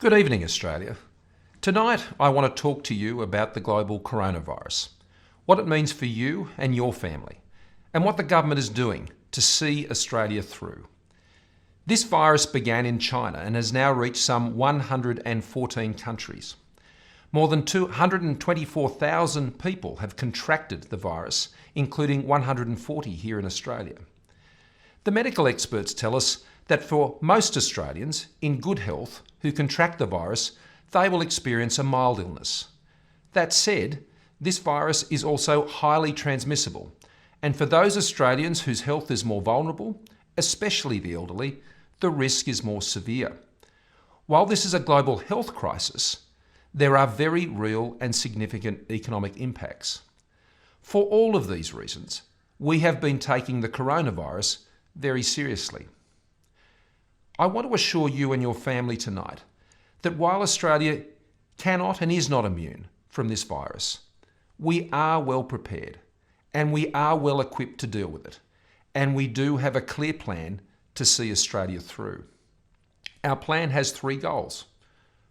Good evening, Australia. Tonight, I want to talk to you about the global coronavirus, what it means for you and your family, and what the government is doing to see Australia through. This virus began in China and has now reached some 114 countries. More than 224,000 people have contracted the virus, including 140 here in Australia. The medical experts tell us that for most Australians in good health who contract the virus, they will experience a mild illness. That said, this virus is also highly transmissible, and for those Australians whose health is more vulnerable, especially the elderly, the risk is more severe. While this is a global health crisis, there are very real and significant economic impacts. For all of these reasons, we have been taking the coronavirus very seriously. I want to assure you and your family tonight that while Australia cannot and is not immune from this virus, we are well prepared and we are well equipped to deal with it, and we do have a clear plan to see Australia through. Our plan has three goals.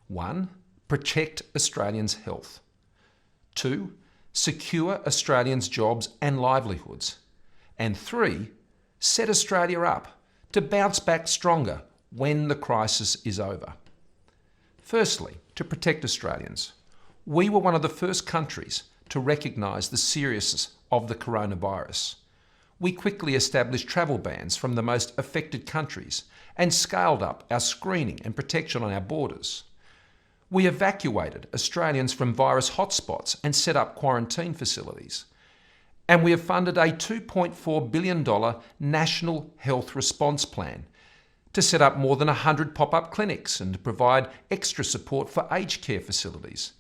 1, protect Australians' health. 2, secure Australians' jobs and livelihoods. And 3, set Australia up to bounce back stronger when the crisis is over. Firstly, to protect Australians. We were one of the first countries to recognise the seriousness of the coronavirus. We quickly established travel bans from the most affected countries and scaled up our screening and protection on our borders. We evacuated Australians from virus hotspots and set up quarantine facilities. And we have funded a $2.4 billion National Health Response Plan to set up more than 100 pop-up clinics and to provide extra support for aged care facilities,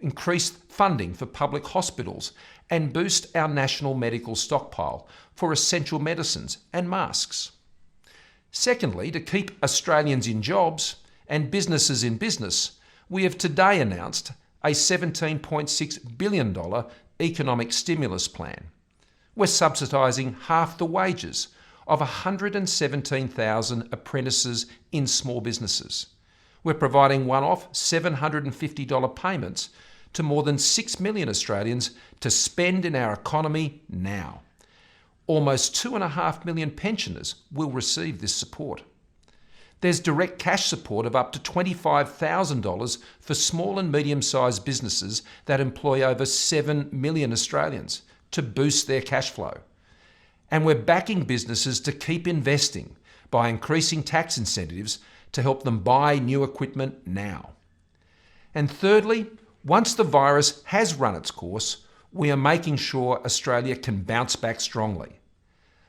increase funding for public hospitals, and boost our national medical stockpile for essential medicines and masks. Secondly, to keep Australians in jobs and businesses in business, we have today announced a $17.6 billion economic stimulus plan. We're subsidising half the wages of 117,000 apprentices in small businesses. We're providing one-off $750 payments to more than 6 million Australians to spend in our economy now. Almost 2.5 million pensioners will receive this support. There's direct cash support of up to $25,000 for small and medium-sized businesses that employ over 7 million Australians to boost their cash flow. And we're backing businesses to keep investing by increasing tax incentives to help them buy new equipment now. And thirdly, once the virus has run its course, we are making sure Australia can bounce back strongly.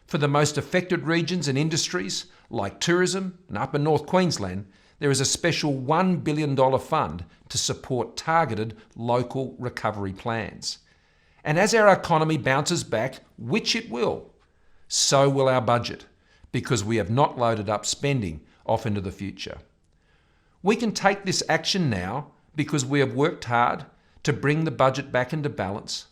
For the most affected regions and industries, like tourism and Upper North Queensland, there is a special $1 billion fund to support targeted local recovery plans. And as our economy bounces back, which it will, so will our budget, because we have not loaded up spending off into the future. We can take this action now because we have worked hard to bring the budget back into balance,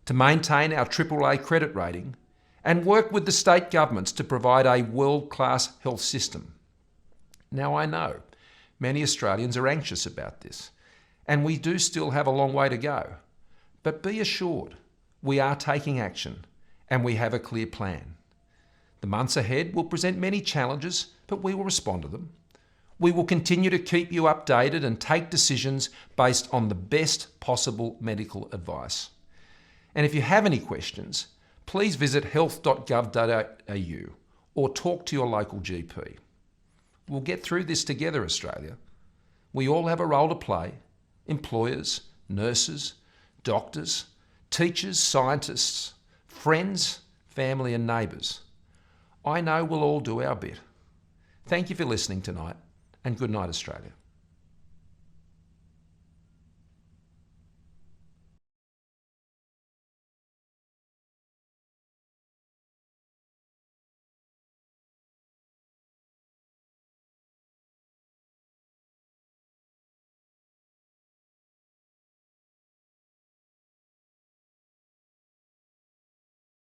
to maintain our AAA credit rating, and work with the state governments to provide a world-class health system. Now I know many Australians are anxious about this, and we do still have a long way to go. But be assured, we are taking action and we have a clear plan. The months ahead will present many challenges, but we will respond to them. We will continue to keep you updated and take decisions based on the best possible medical advice. And if you have any questions, please visit health.gov.au or talk to your local GP. We'll get through this together, Australia. We all have a role to play: employers, nurses, doctors, teachers, scientists, friends, family and neighbours. I know we'll all do our bit. Thank you for listening tonight, and good night, Australia.